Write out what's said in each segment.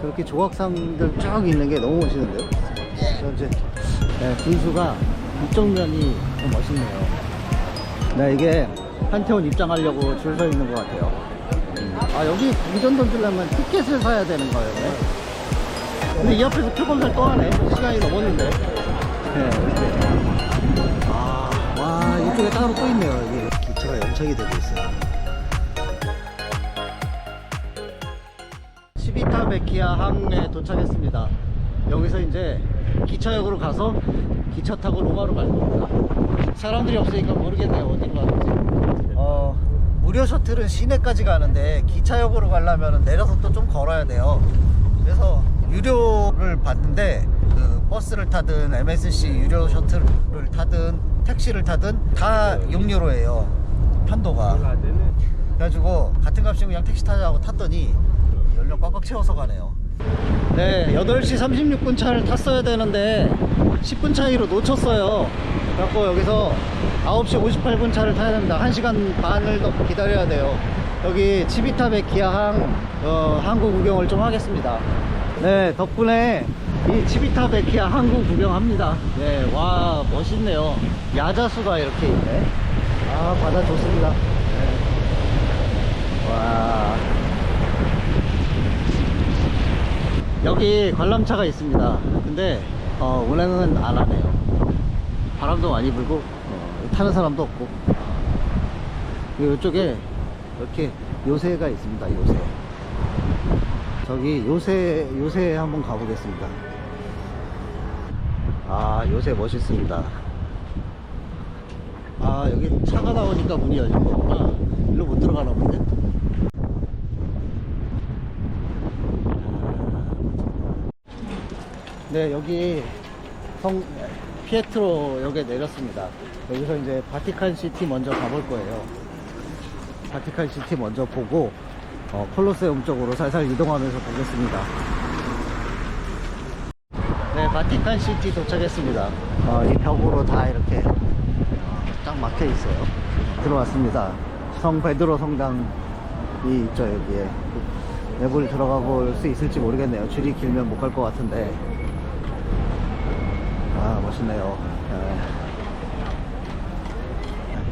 저렇게 조각상들 쭉 있는 게 너무 멋있는데요. 이제 분수가 이쪽 면이 좀 멋있네요. 네, 이게 판테온 입장하려고 줄 서 있는 것 같아요. 아, 여기 동전 던지려면 티켓을 사야 되는 거예요. 네. 근데 이 앞에서 표검사를 또 하네. 시간이 넘었는데. 네, 이렇게. 와, 이쪽에 따로 또 있네요. 여기 기차가 연착이 되고 있어요. 시비타 베키아 항에 도착했습니다. 여기서 이제 기차역으로 가서 기차 타고 로마로 갈 겁니다. 사람들이 없으니까 모르겠네요. 어디로 가는지. 무료 셔틀은 시내까지 가는데 기차역으로 가려면 내려서 또 좀 걸어야 돼요. 그래서 유료를 받는데 그 버스를 타든 MSC 유료 셔틀을 타든 택시를 타든 다 6유로예요. 편도가. 그래가지고 같은 값이면 그냥 택시 타자고 탔더니 연료 꽉꽉 채워서 가네요. 네, 8시 36분 차를 탔어야 되는데 10분 차이로 놓쳤어요. 그래갖고 여기서 9시 58분 차를 타야 됩니다. 1시간 반을 더 기다려야 돼요. 여기 치비타 베키아 항구 구경을 좀 하겠습니다. 네, 덕분에 이 치비타 베키아 항구 구경합니다. 네, 와, 멋있네요. 야자수가 이렇게 있네. 아, 바다 좋습니다. 네. 와, 여기 관람차가 있습니다. 근데 운행은 안 하네요. 바람도 많이 불고 타는 사람도 없고. 이쪽에 이렇게 요새가 있습니다. 요새. 저기 요새 한번 가보겠습니다. 아, 요새 멋있습니다. 아, 여기 차가 나오니까 문이 열린 거구나. 일로 못 들어가나 본데. 네, 여기 피에트로 역에 내렸습니다. 여기서 이제 바티칸 시티 먼저 가볼 거예요. 바티칸 시티 먼저 보고 콜로세움 쪽으로 살살 이동하면서 보겠습니다. 네, 바티칸 시티 도착했습니다. 이 벽으로 다 이렇게 쫙 막혀 있어요. 들어왔습니다. 성 베드로 성당이 있죠. 여기에 내부를 들어가 볼 수 있을지 모르겠네요. 줄이 길면 못 갈 것 같은데. 아, 멋있네요.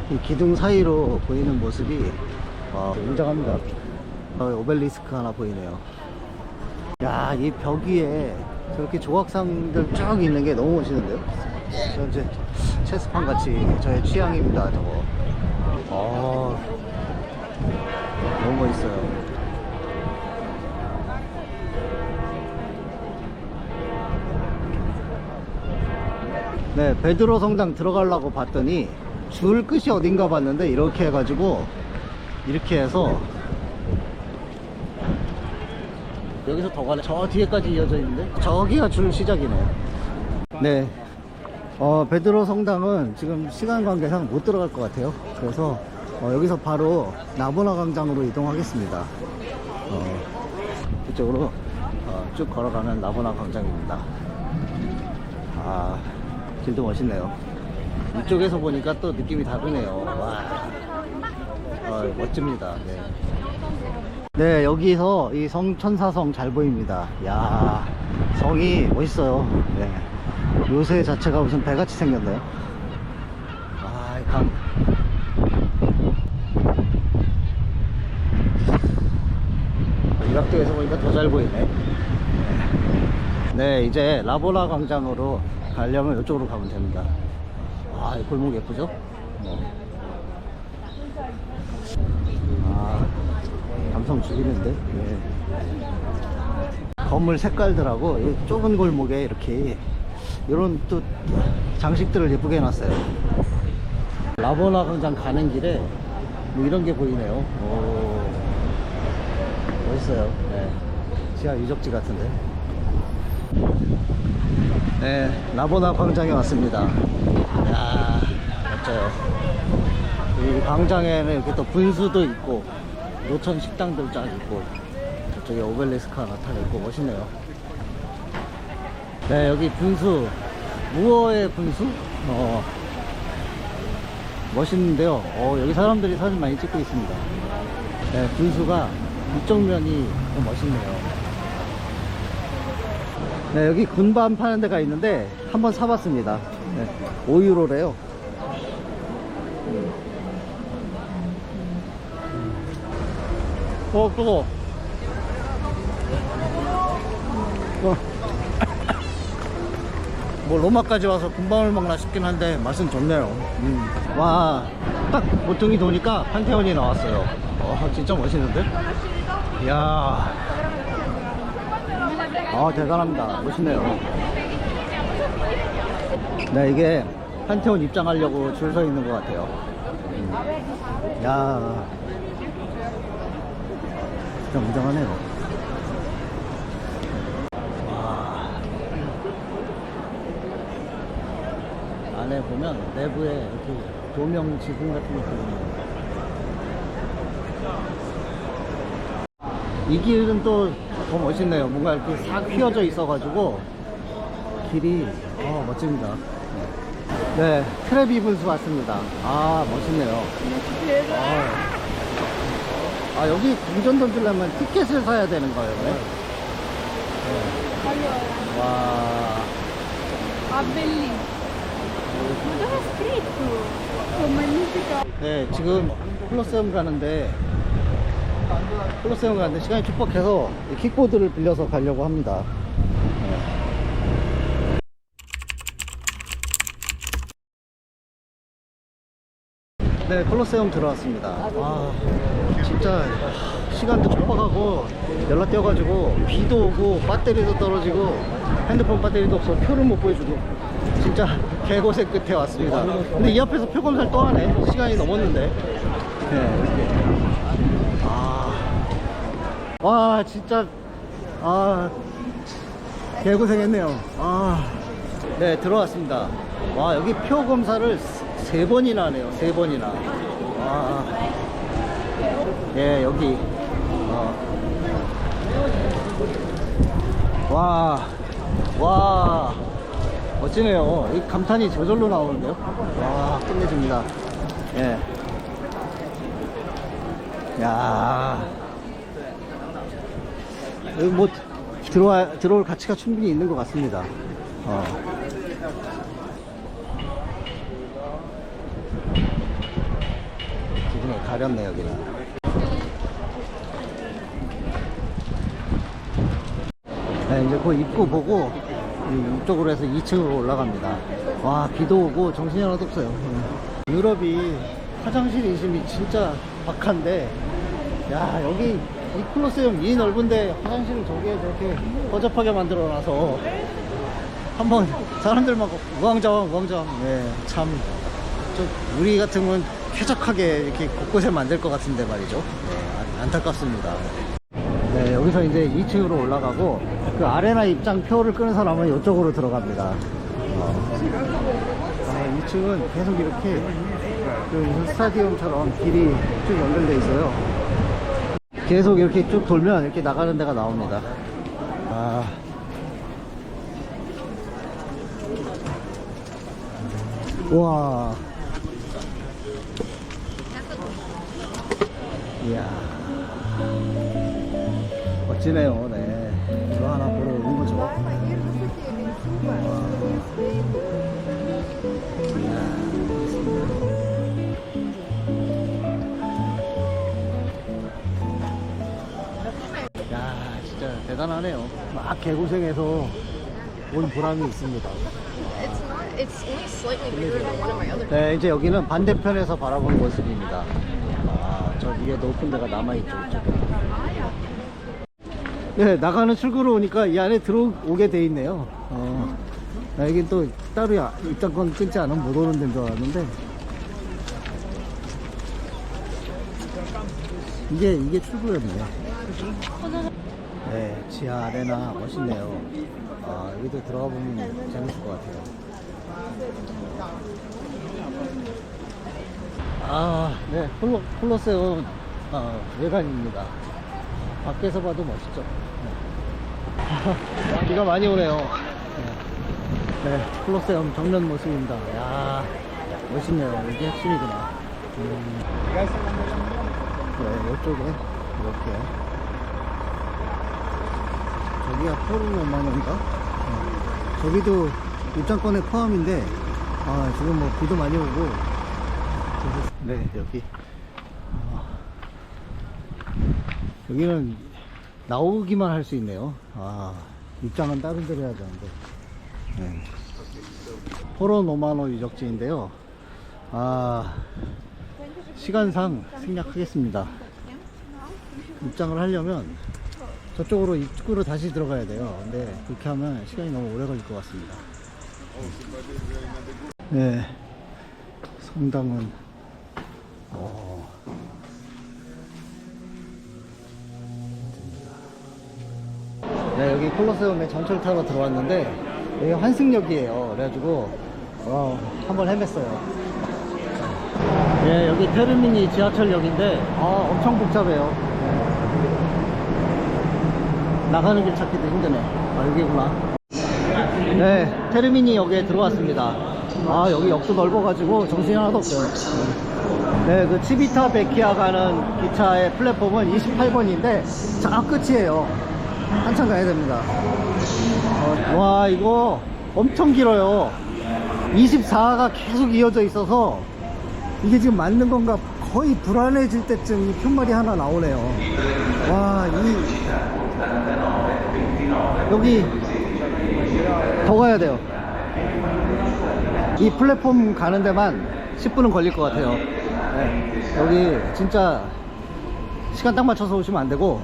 이 기둥 사이로 보이는 모습이 웅장합니다. 오벨리스크 하나 보이네요. 야, 이 벽 위에 저렇게 조각상들 쭉 있는 게 너무 멋있는데요. 저 이제 체스판 같이 저의 취향입니다. 저거. 너무 멋있어요. 네, 베드로 성당 들어가려고 봤더니 줄 끝이 어딘가 봤는데 이렇게 해가지고 이렇게 해서 여기서 더 가네. 저 뒤에까지 이어져 있는데 저기가 줄 시작이네요. 네, 베드로 성당은 지금 시간 관계상 못 들어갈 것 같아요. 그래서 여기서 바로 나보나 광장으로 이동하겠습니다. 이쪽으로 쭉 걸어가면 나보나 광장입니다. 아, 길도 멋있네요. 이쪽에서 보니까 또 느낌이 다르네요. 와, 멋집니다. 네. 네, 여기서 이 성천사성 잘 보입니다. 야, 성이 멋있어요. 네. 요새 자체가 무슨 배같이 생겼네요. 아, 이 강. 이 각도에서 보니까 더 잘 보이네. 네, 이제 라보나 광장으로 가려면 이쪽으로 가면 됩니다. 아, 이 골목 예쁘죠? 아, 감성 죽이는데. 네. 건물 색깔들하고 이 좁은 골목에 이렇게 이런 또 장식들을 예쁘게 해놨어요. 라보나 광장 가는 길에 뭐 이런 게 보이네요. 오, 멋있어요. 네. 지하 유적지 같은데. 네, 라보나 광장에 왔습니다. 이야, 멋져요. 이 광장에는 이렇게 또 분수도 있고 노천 식당들 쫙 있고 저쪽에 오벨리스크 하나 타고 있고 멋있네요. 네, 여기 분수, 무어의 분수? 멋있는데요. 여기 사람들이 사진 많이 찍고 있습니다. 네, 분수가 이쪽 면이 좀 멋있네요. 네, 여기 군밤 파는 데가 있는데 한번 사봤습니다. 네, 5유로래요. 뜨거워. 뭐 로마까지 와서 군밤을 먹나 싶긴 한데 맛은 좋네요. 와, 딱 모퉁이 도니까 판테온이 나왔어요. 진짜 멋있는데? 이야, 대단합니다. 멋있네요. 네, 이게 판테온 입장하려고 줄 서 있는 것 같아요. 야, 진짜 웅장하네요. 안에 보면 내부에 이렇게 조명 지붕 같은 거 보이네요. 이 길은 또 더 멋있네요. 뭔가 이렇게 싹 휘어져 있어가지고 길이 멋집니다. 네, 트랩 분수 왔습니다. 멋있네요. 여기 궁전 던지려면 티켓을 사야 되는 거예요. 네? 와. 네, 지금 콜로세움 가는데 시간이 촉박해서 킥보드를 빌려서 가려고 합니다. 네, 콜로세움 들어왔습니다. 진짜 시간도 촉박하고 연락 뛰어가지고 비도 오고 배터리도 떨어지고 핸드폰 배터리도 없어 표를 못 보여주고 진짜 개고생 끝에 왔습니다. 근데 이 앞에서 표 검사를 또 하네. 시간이 넘었는데. 네, 와, 진짜 개고생했네요. 네, 들어왔습니다. 와, 여기 표 검사를 3번이나 하네요. 3번이나. 예, 여기 와, 멋지네요. 이 감탄이 저절로 나오는데요. 와, 끝내줍니다. 예. 야, 여기 뭐 들어올 가치가 충분히 있는 것 같습니다. 기분이 가렵네 여기는. 네, 이제 그 입구 보고 이쪽으로 해서 2층으로 올라갑니다. 와, 비도 오고 정신이 하나도 없어요. 유럽이 화장실 인심이 진짜 박한데, 야, 여기 이 콜로세움 이 넓은데 화장실을 저렇게 허접하게 만들어놔서 한번 사람들 막 우왕좌왕. 네, 참 우리 같으면 쾌적하게 이렇게 곳곳에 만들 것 같은데 말이죠. 네, 안타깝습니다. 네, 여기서 이제 2층으로 올라가고 그 아레나 입장 표를 끄는 사람은 이쪽으로 들어갑니다. 2층은 계속 이렇게 그 스타디움처럼 길이 쭉 연결돼 있어요. 계속 이렇게 쭉 돌면 이렇게 나가는 데가 나옵니다. 우와. 이야. 멋지네요. 네. 이거 하나 보러 오는 거죠. 진짜 대단하네요. 막 개고생해서 온 보람이 있습니다. 네, 이제 여기는 반대편에서 바라보는 모습입니다. 저 위에 높은 데가 남아있죠, 이쪽에. 네, 나가는 출구로 오니까 이 안에 들어오게 돼 있네요. 여긴 또 따로 입장권 끊지 않으면 못 오는 데인 줄 알았는데 이게 출구였네요. 네, 지하 아레나 멋있네요. 여기도 들어가 보면 재밌을 것 같아요. 네, 콜로세움 외관입니다. 밖에서 봐도 멋있죠. 네. 비가 많이 오네요. 네, 콜로세움 정면 모습입니다. 야, 멋있네요. 이게 핵심이구나. 네, 이쪽에 이렇게 저기가 포르 5만원인가? 저기도 입장권에 포함인데 지금 뭐 비도 많이 오고. 네, 여기 여기는 나오기만 할 수 있네요. 입장은 다른 데로 해야 되는데. 네. 포로 노마노 유적지인데요. 시간상 생략하겠습니다. 입장을 하려면 저쪽으로 입구로 다시 들어가야 돼요. 근데 그렇게 하면 시간이 너무 오래 걸릴 것 같습니다. 네, 성당은 네, 여기 콜로세움에 전철 타러 들어왔는데 여기 환승역이에요. 그래가지고 한번 헤맸어요. 네, 여기 테르미니 지하철역인데 엄청 복잡해요. 나가는 길 찾기도 힘드네. 여기구나. 네, 테르미니 역에 들어왔습니다. 여기 역도 넓어가지고 정신이 하나도 없어요. 네, 그 치비타 베키아 가는 기차의 플랫폼은 28번인데 저 끝이에요. 한참 가야 됩니다. 와, 이거 엄청 길어요. 24가 계속 이어져 있어서 이게 지금 맞는 건가 거의 불안해질 때쯤 이 푯말이 하나 나오네요. 와, 여기 더 가야 돼요. 이 플랫폼 가는 데만 10분은 걸릴 것 같아요. 네, 여기 진짜 시간 딱 맞춰서 오시면 안 되고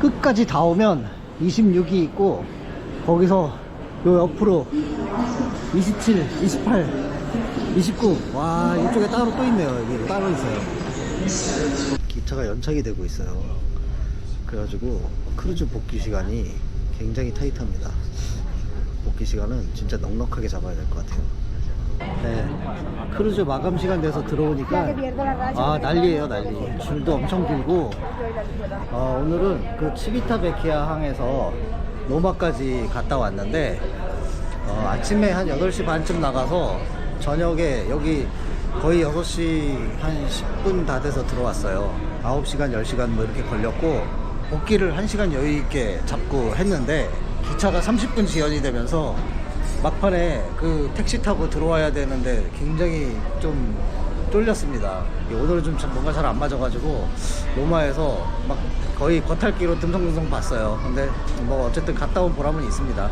끝까지 다 오면 26이 있고 거기서 요 옆으로 27, 28, 29. 와, 이쪽에 따로 또 있네요. 여기 따로 있어요. 기차가 연착이 되고 있어요. 그래가지고 크루즈 복귀 시간이 굉장히 타이트합니다. 복귀 시간은 진짜 넉넉하게 잡아야 될 것 같아요. 네, 크루즈 마감 시간 돼서 들어오니까 난리예요, 난리. 줄도 엄청 길고. 오늘은 그 치비타 베키아 항에서 로마까지 갔다 왔는데 아침에 한 8시 반쯤 나가서 저녁에 여기 거의 6시 한 10분 다 돼서 들어왔어요. 9시간 10시간 뭐 이렇게 걸렸고 복귀를 1시간 여유 있게 잡고 했는데 기차가 30분 지연이 되면서 막판에 그 택시 타고 들어와야 되는데 굉장히 좀 쫄렸습니다. 오늘은 좀 뭔가 잘 안 맞아가지고 로마에서 막 거의 겉핥기로 듬성듬성 봤어요. 근데 뭐 어쨌든 갔다 온 보람은 있습니다.